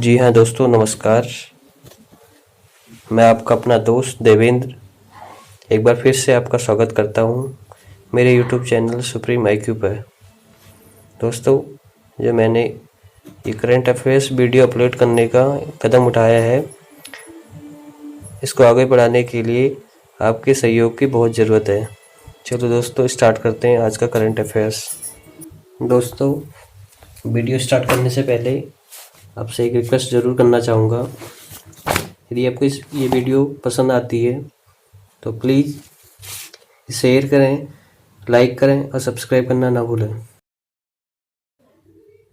जी हाँ दोस्तों, नमस्कार। मैं आपका अपना दोस्त देवेंद्र एक बार फिर से आपका स्वागत करता हूँ मेरे यूट्यूब चैनल सुप्रीम IQ पर। दोस्तों, जो मैंने ये करंट अफेयर्स वीडियो अपलोड करने का कदम उठाया है, इसको आगे बढ़ाने के लिए आपके सहयोग की बहुत ज़रूरत है। चलो दोस्तों, स्टार्ट करते हैं आज का करंट अफेयर्स। दोस्तों, वीडियो स्टार्ट करने से पहले आपसे एक रिक्वेस्ट ज़रूर करना चाहूँगा। यदि आपको ये वीडियो पसंद आती है तो प्लीज़ शेयर करें, लाइक करें और सब्सक्राइब करना ना भूलें।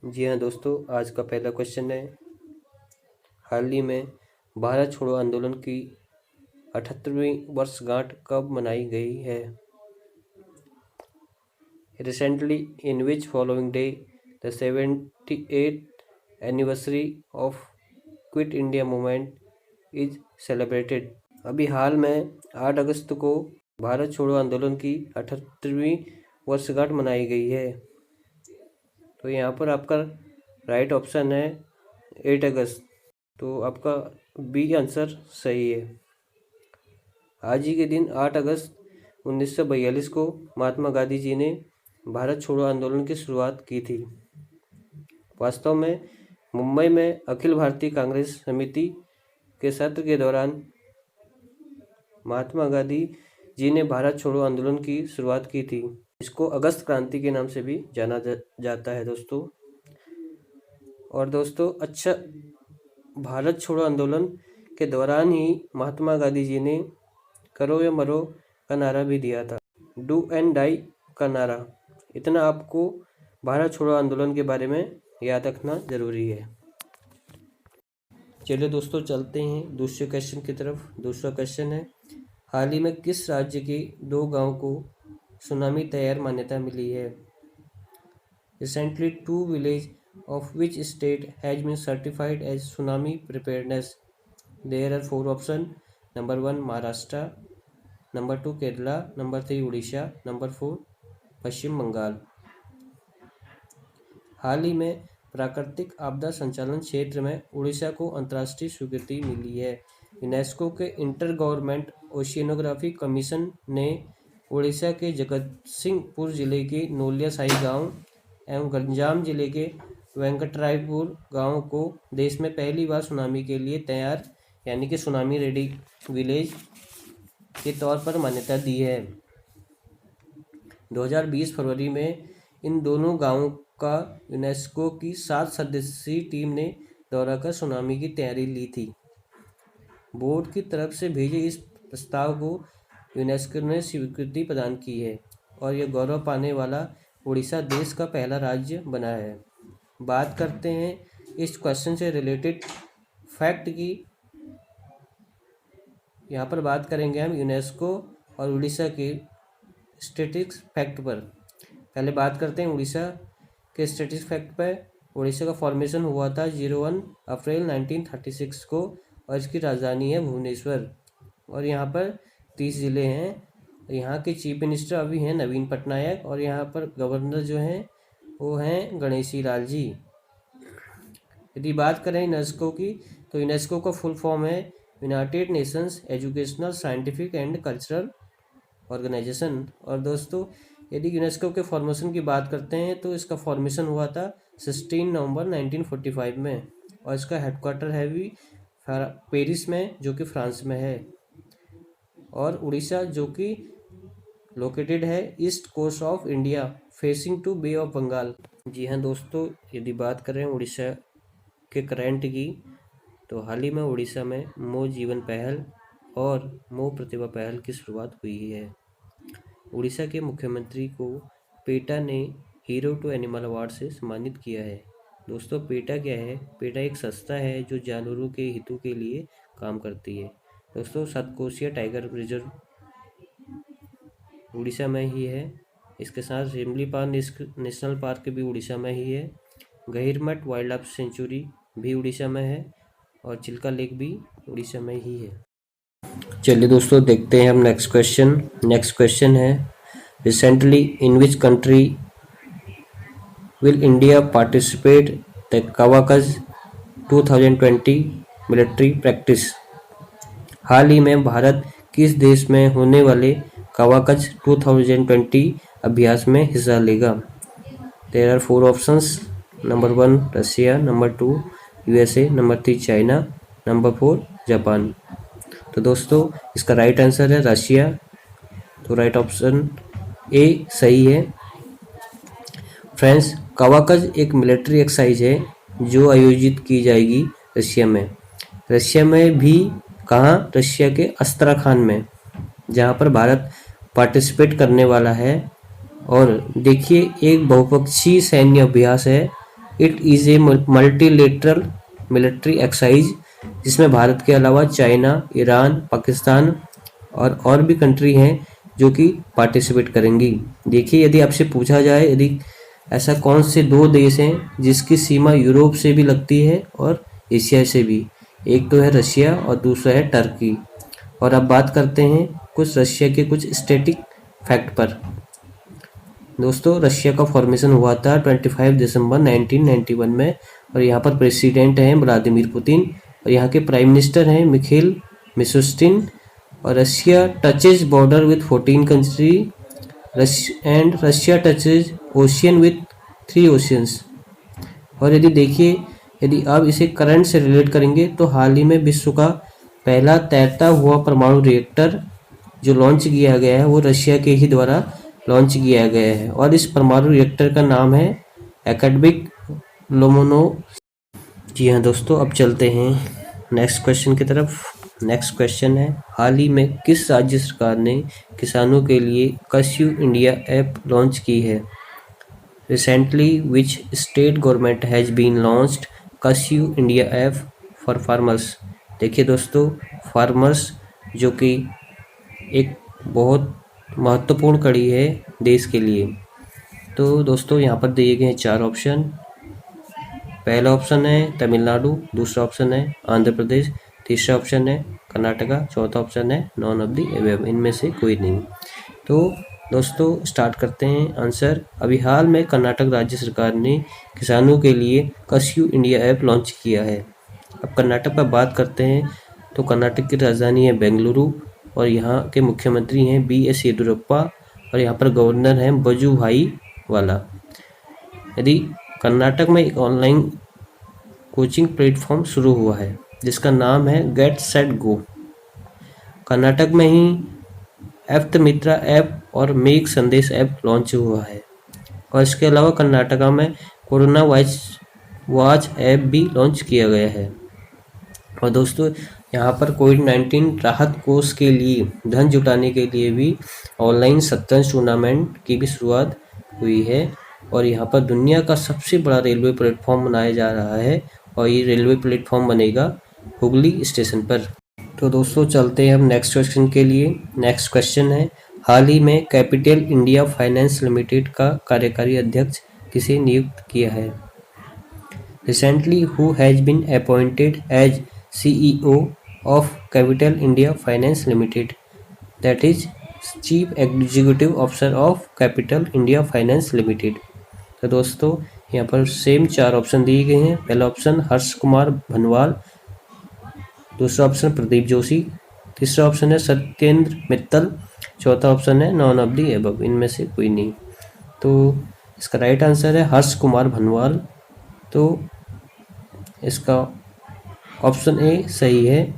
जी हाँ दोस्तों, आज का पहला क्वेश्चन है, हाल ही में भारत छोड़ो आंदोलन की 78वीं वर्षगांठ कब मनाई गई है? Recently in which following day the 78th anniversary of quit India movement is celebrated. अभी हाल में 8 अगस्त को भारत छोड़ो आंदोलन की 78वीं वर्षगांठ मनाई गई है। तो यहाँ पर आपका राइट ऑप्शन है 8 अगस्त। तो आपका बी आंसर सही है। आज ही के दिन 8 अगस्त 1942 को महात्मा गांधी जी ने भारत छोड़ो आंदोलन की शुरुआत की थी। वास्तव में मुंबई में अखिल भारतीय कांग्रेस समिति के सत्र के दौरान महात्मा गांधी जी ने भारत छोड़ो आंदोलन की शुरुआत की थी। इसको अगस्त क्रांति के नाम से भी जाना जाता है दोस्तों। और दोस्तों, अच्छा, भारत छोड़ो आंदोलन के दौरान ही महात्मा गांधी जी ने करो या मरो का नारा भी दिया था, डू एंड डाई का नारा। इतना आपको भारत छोड़ो आंदोलन के बारे में याद रखना जरूरी है। चलिए दोस्तों, चलते हैं दूसरे क्वेश्चन की तरफ। दूसरा क्वेश्चन है, हाल ही में किस राज्य के 2 गांव को सुनामी तैयार मान्यता मिली है? Recently 2 village of which state has been certified as tsunami preparedness? There are 4 options. Number 1 Maharashtra, number 2 Kerala, number 3 Odisha, number 4 पश्चिम बंगाल। हाल ही में प्राकृतिक आपदा संचालन क्षेत्र में उड़ीसा को अंतर्राष्ट्रीय स्वीकृति मिली है। यूनेस्को के इंटर गवर्नमेंट ओशियनोग्राफी कमीशन ने उड़ीसा के जगतसिंहपुर जिले के नोलियासाई गांव एवं गंजाम जिले के वेंकटरायपुर गांव को देश में पहली बार सुनामी के लिए तैयार यानी कि सुनामी रेडी विलेज के तौर पर मान्यता दी है। 2020 फरवरी में इन दोनों गांवों का यूनेस्को की 7 सदस्यीय टीम ने दौरा कर सुनामी की तैयारी ली थी। बोर्ड की तरफ से भेजे इस प्रस्ताव को यूनेस्को ने स्वीकृति प्रदान की है और यह गौरव पाने वाला उड़ीसा देश का पहला राज्य बना है। बात करते हैं इस क्वेश्चन से रिलेटेड फैक्ट की। यहाँ पर बात करेंगे हम यूनेस्को और उड़ीसा के स्टैटिस्टिक्स फैक्ट पर। पहले बात करते हैं उड़ीसा के स्टैटिस्टिक्स फैक्ट पर। उड़ीसा का फॉर्मेशन हुआ था 01 अप्रैल 1936 को और इसकी राजधानी है भुवनेश्वर। और यहाँ पर 30 ज़िले हैं। यहाँ के चीफ मिनिस्टर अभी हैं नवीन पटनायक और यहाँ पर गवर्नर जो हैं वो हैं गणेशी लाल जी। यदि बात करें यूनेस्को की तो यूनेस्को का फुल फॉर्म है united nations educational scientific and cultural organisation. और दोस्तों, यदि यूनेस्को के फॉर्मेशन की बात करते हैं तो इसका फॉर्मेशन हुआ था 16 नवंबर 1945 में और इसका हेडक्वार्टर है भी पेरिस में जो कि फ्रांस में है। और उड़ीसा जो कि लोकेटेड है east coast of India facing to Bay of Bengal. जी हाँ दोस्तों, यदि बात करें उड़ीसा के करंट की तो हाल ही में उड़ीसा में मो जीवन पहल और मो प्रतिभा पहल की शुरुआत हुई है। उड़ीसा के मुख्यमंत्री को पेटा ने हीरो टू एनिमल अवार्ड से सम्मानित किया है। दोस्तों, पेटा क्या है? पेटा एक संस्था है जो जानवरों के हितों के लिए काम करती है। दोस्तों, सतकोशिया टाइगर रिजर्व उड़ीसा में ही है। इसके साथ सिमलीपाल नेशनल पार्क भी उड़ीसा में ही है। गहिरमठ वाइल्ड लाइफ सेंचुरी भी उड़ीसा में है और चिल्का लेक भी उड़ीसा में ही है। चलिए दोस्तों, देखते हैं हम नेक्स्ट क्वेश्चन। नेक्स्ट क्वेश्चन है, recently in which country will India participate the Kavkaz 2020 military practice. हाल ही में भारत किस देश में होने वाले कवाकच 2020 अभ्यास में हिस्सा लेगा? There are 4 options. Number 1 Russia, number 2 USA, number 3 China, number 4 Japan. तो दोस्तों इसका राइट आंसर है रशिया। तो राइट ऑप्शन ए सही है। फ्रेंड्स, कवाकच एक मिलिट्री एक्सरसाइज है जो आयोजित की जाएगी रशिया में। रशिया में भी कहाँ? रशिया के अस्त्राखान में, जहाँ पर भारत पार्टिसिपेट करने वाला है। और देखिए, एक बहुपक्षीय सैन्य अभ्यास है। It is a multilateral military exercise जिसमें भारत के अलावा चाइना, ईरान, पाकिस्तान और भी कंट्री हैं जो कि पार्टिसिपेट करेंगी। देखिए, यदि आपसे पूछा जाए यदि ऐसा कौन से 2 देश हैं जिसकी सीमा यूरोप से भी लगती है और एशिया से भी, एक तो है रशिया और दूसरा है टर्की। और अब बात करते हैं कुछ रशिया के कुछ स्टैटिक फैक्ट पर। दोस्तों, रशिया का फॉर्मेशन हुआ था 25 दिसंबर 1991 में, और यहाँ पर प्रेसिडेंट हैं व्लादिमीर पुतिन, और यहाँ के प्राइम मिनिस्टर हैं मिखेल मिशुस्टिन। और Russia touches border with 14 country and Russia touches ocean with 3 oceans. और यदि देखिए, यदि आप इसे करंट से रिलेट करेंगे तो हाल ही में विश्व का पहला तैरता हुआ परमाणु रिएक्टर जो लॉन्च किया गया है वो रशिया के ही द्वारा लॉन्च किया गया है, और इस परमाणु रिएक्टर का नाम है एकेडमिक लोमोनोव। जी हाँ दोस्तों, अब चलते हैं नेक्स्ट क्वेश्चन की तरफ। नेक्स्ट क्वेश्चन है, हाल ही में किस राज्य सरकार ने किसानों के लिए कृषि इंडिया ऐप लॉन्च की है? Recently which state government has been launched Krishi India app for farmers? देखिए दोस्तों, फार्मर्स जो कि एक बहुत महत्वपूर्ण कड़ी है देश के लिए। तो दोस्तों यहाँ पर दिए गए हैं 4 ऑप्शन। पहला ऑप्शन है तमिलनाडु, दूसरा ऑप्शन है आंध्र प्रदेश, तीसरा ऑप्शन है कर्नाटका, चौथा ऑप्शन है नॉन ऑफ द एबव, इनमें से कोई नहीं। तो दोस्तों स्टार्ट करते हैं आंसर। अभी हाल में कर्नाटक राज्य सरकार ने किसानों के लिए कृषि इंडिया ऐप लॉन्च किया है। अब कर्नाटक पर बात करते हैं तो कर्नाटक की राजधानी है बेंगलुरु, और यहाँ के मुख्यमंत्री हैं BS येदियुरप्पा, और यहाँ पर गवर्नर हैं वजुभाई वाला। यदि कर्नाटक में एक ऑनलाइन कोचिंग प्लेटफॉर्म शुरू हुआ है जिसका नाम है गेट सेट गो। कर्नाटक में ही एफ्त मित्रा ऐप और मेक संदेश ऐप लॉन्च हुआ है, और इसके अलावा कर्नाटका में कोरोना वॉच ऐप भी लॉन्च किया गया है। और दोस्तों यहाँ पर कोविड-19 राहत कोष के लिए धन जुटाने के लिए भी ऑनलाइन शतरंज टूर्नामेंट की भी शुरुआत हुई है, और यहाँ पर दुनिया का सबसे बड़ा रेलवे प्लेटफॉर्म बनाया जा रहा है, और ये रेलवे प्लेटफॉर्म बनेगा हुगली स्टेशन पर। तो दोस्तों चलते हैं हम नेक्स्ट क्वेश्चन के लिए। नेक्स्ट क्वेश्चन है, हाल ही में कैपिटल इंडिया फाइनेंस लिमिटेड का कार्यकारी अध्यक्ष किसे नियुक्त किया है? Recently who has been appointed as CEO of Capital India Finance Limited, that is Chief Executive Officer of Capital India Finance Limited। तो दोस्तों यहाँ पर सेम 4 ऑप्शन दिए गए हैं। पहला ऑप्शन हर्ष कुमार भनवाल, दूसरा ऑप्शन प्रदीप जोशी, तीसरा ऑप्शन है सत्येंद्र मित्तल, चौथा ऑप्शन है नॉन ऑफ द एबव, इनमें से कोई नहीं। तो इसका राइट आंसर है हर्ष कुमार भनवाल। तो इसका ऑप्शन ए सही है।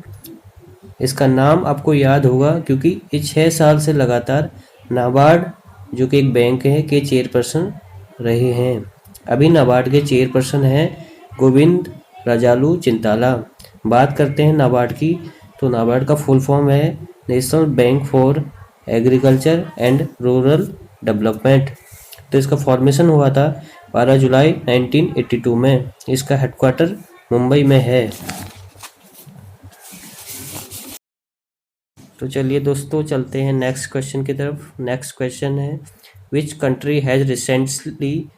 इसका नाम आपको याद होगा क्योंकि ये 6 साल से लगातार नाबार्ड जो कि एक बैंक है के चेयरपर्सन रहे हैं। अभी नाबार्ड के चेयरपर्सन हैं गोविंद राजालू चिंताला। बात करते हैं नाबार्ड की, तो नाबार्ड का फुल फॉर्म है national bank for agriculture and rural development. तो इसका फॉर्मेशन हुआ था 12 जुलाई 1982 में। इसका हेडक्वार्टर मुंबई में है। तो चलिए दोस्तों चलते हैं नेक्स्ट क्वेश्चन की तरफ। नेक्स्ट क्वेश्चन है, which country has recently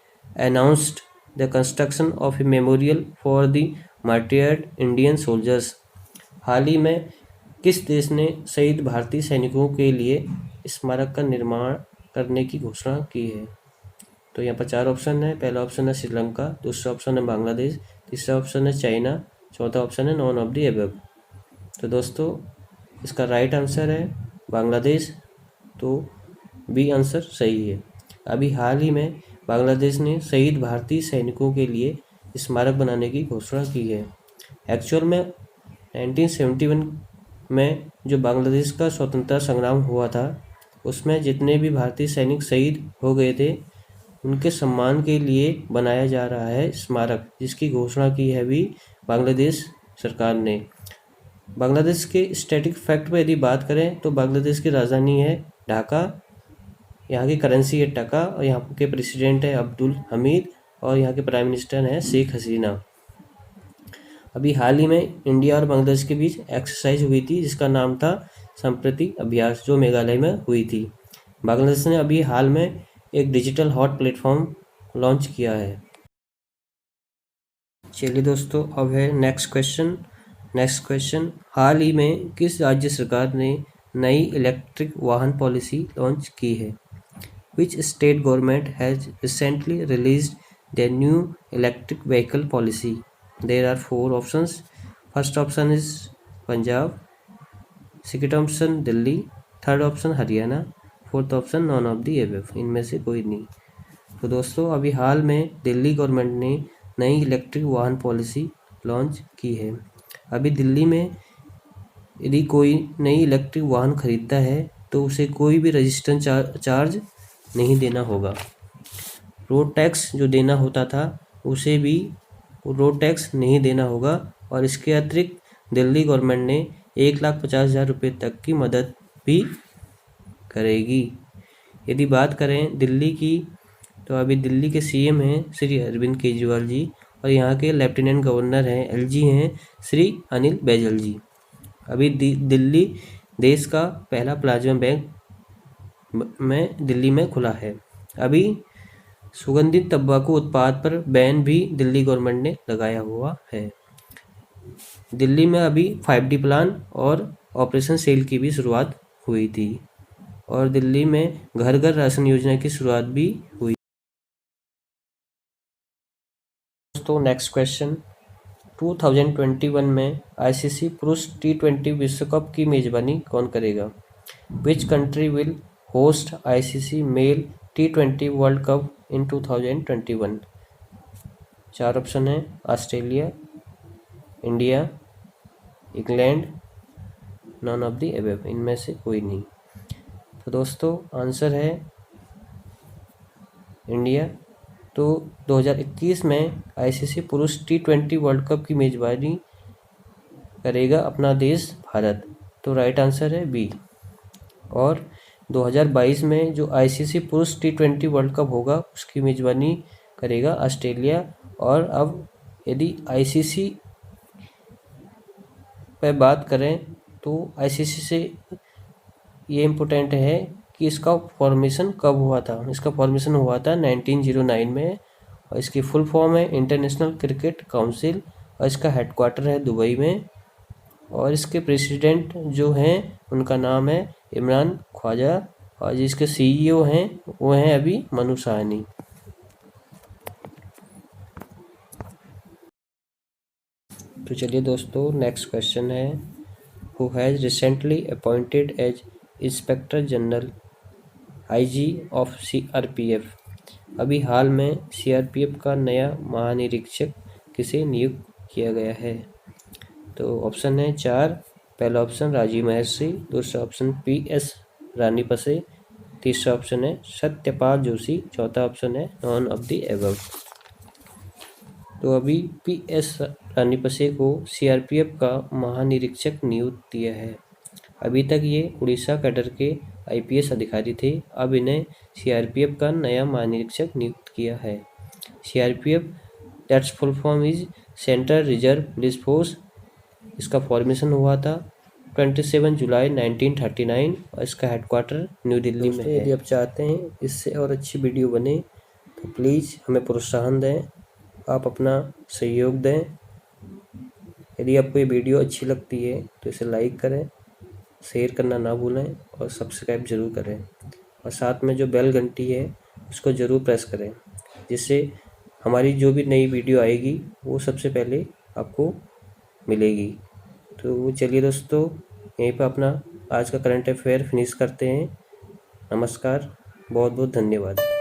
announced the construction of a memorial for the martyred Indian soldiers? हाल ही में किस देश ने शहीद भारतीय सैनिकों के लिए स्मारक का निर्माण करने की घोषणा की है? तो यहाँ पर 4 ऑप्शन है। पहला ऑप्शन है श्रीलंका, दूसरा ऑप्शन है बांग्लादेश, तीसरा ऑप्शन है चाइना, चौथा ऑप्शन है नॉन ऑफ द अबव। तो दोस्तों इसका राइट आंसर है बांग्लादेश, तो बी आंसर सही है। अभी हाल ही में बांग्लादेश ने शहीद भारतीय सैनिकों के लिए स्मारक बनाने की घोषणा की है। एक्चुअल में 1971 में जो बांग्लादेश का स्वतंत्रता संग्राम हुआ था, उसमें जितने भी भारतीय सैनिक शहीद हो गए थे, उनके सम्मान के लिए बनाया जा रहा है स्मारक, जिसकी घोषणा की है भी बांग्लादेश सरकार ने। बांग्लादेश के स्टैटिक फैक्ट पर यदि बात करें तो बांग्लादेश की राजधानी है ढाका, यहाँ की करेंसी है टका, और यहाँ के प्रेसिडेंट है अब्दुल हमीद, और यहाँ के प्राइम मिनिस्टर हैं शेख हसीना। अभी हाल ही में इंडिया और बांग्लादेश के बीच एक्सरसाइज हुई थी, जिसका नाम था संप्रति अभ्यास, जो मेघालय में हुई थी। बांग्लादेश ने अभी हाल में एक डिजिटल हॉट प्लेटफॉर्म लॉन्च किया है। चलिए दोस्तों, अब है नेक्स्ट क्वेश्चन। हाल ही में किस राज्य सरकार ने नई इलेक्ट्रिक वाहन पॉलिसी लॉन्च की है? विच state government has recently released their new electric vehicle policy? There are 4 options. First option is Punjab, second option Delhi, third option Haryana, fourth option none of the above. इनमें से कोई नहीं। तो दोस्तों अभी हाल में दिल्ली गवर्नमेंट ने नई इलेक्ट्रिक वाहन पॉलिसी लॉन्च की है। अभी दिल्ली में यदि कोई नई इलेक्ट्रिक वाहन खरीदता है तो उसे कोई भी रजिस्ट्रेशन चार्ज नहीं देना होगा। रोड टैक्स जो देना होता था उसे भी रोड टैक्स नहीं देना होगा, और इसके अतिरिक्त दिल्ली गवर्नमेंट ने 1,50,000 रुपये तक की मदद भी करेगी। यदि बात करें दिल्ली की, तो अभी दिल्ली के सीएम हैं श्री अरविंद केजरीवाल जी, और यहाँ के लेफ्टिनेंट गवर्नर हैं एलजी हैं श्री अनिल बैजल जी। अभी दिल्ली देश का पहला प्लाज्मा बैंक में दिल्ली में खुला है। अभी सुगंधित तंबाकू उत्पाद पर बैन भी दिल्ली गवर्नमेंट ने लगाया हुआ है। दिल्ली में अभी 5D प्लान और ऑपरेशन सेल की भी शुरुआत हुई थी, और दिल्ली में घर घर राशन योजना की शुरुआत भी हुई। दोस्तों नेक्स्ट क्वेश्चन, 2021 में आईसीसी पुरुष T20 विश्व कप की मेजबानी कौन करेगा? Which country will host ICC male T20 world cup in 2021? 4 option है Australia, India, England, none of the above. इनमें से कोई नहीं। तो दोस्तों आंसर है इंडिया। तो 2021 में आईसीसी पुरुष T20 वर्ल्ड कप की मेजबानी करेगा अपना देश भारत, तो राइट आंसर है बी। और 2022 में जो आईसीसी पुरुष T20 वर्ल्ड कप होगा उसकी मेजबानी करेगा ऑस्ट्रेलिया। और अब यदि आईसीसी पर बात करें तो आईसीसी से ये इम्पोर्टेंट है कि इसका फॉर्मेशन कब हुआ था। इसका फॉर्मेशन हुआ था 1909 में, और इसकी फुल फॉर्म है इंटरनेशनल क्रिकेट काउंसिल, और इसका हेडक्वार्टर है दुबई में, और इसके प्रेसिडेंट जो हैं उनका नाम है इमरान ख्वाजा, और जिसके सीईओ हैं वो हैं अभी मनु साहनी। तो चलिए दोस्तों नेक्स्ट क्वेश्चन है, who has recently appointed as inspector general IG of CRPF? अभी हाल में सीआरपीएफ का नया महानिरीक्षक किसे नियुक्त किया गया है? तो ऑप्शन है 4। पहला ऑप्शन राजीव महर्षि, दूसरा ऑप्शन PS रानीपसे, तीसरा ऑप्शन है सत्यपाल जोशी, चौथा ऑप्शन है नॉन ऑफ द एबव। तो अभी PS रानीपसे को सीआरपीएफ का महानिरीक्षक नियुक्त किया है। अभी तक ये उड़ीसा कैडर के आईपीएस अधिकारी थे, अब इन्हें सीआरपीएफ का नया महानिरीक्षक नियुक्त किया है। CRPF that's full form is central reserve police force. इसका फॉर्मेशन हुआ था 27 जुलाई 1939, और इसका हेडक्वार्टर न्यू दिल्ली में है। यदि आप चाहते हैं इससे और अच्छी वीडियो बने तो प्लीज़ हमें प्रोत्साहन दें, आप अपना सहयोग दें। यदि आपको ये वीडियो अच्छी लगती है तो इसे लाइक करें, शेयर करना ना भूलें, और सब्सक्राइब ज़रूर करें, और साथ में जो बेल घंटी है उसको ज़रूर प्रेस करें, जिससे हमारी जो भी नई वीडियो आएगी वो सबसे पहले आपको मिलेगी। तो चलिए दोस्तों, यहीं पर अपना आज का करंट अफेयर फिनिश करते हैं। नमस्कार, बहुत बहुत धन्यवाद।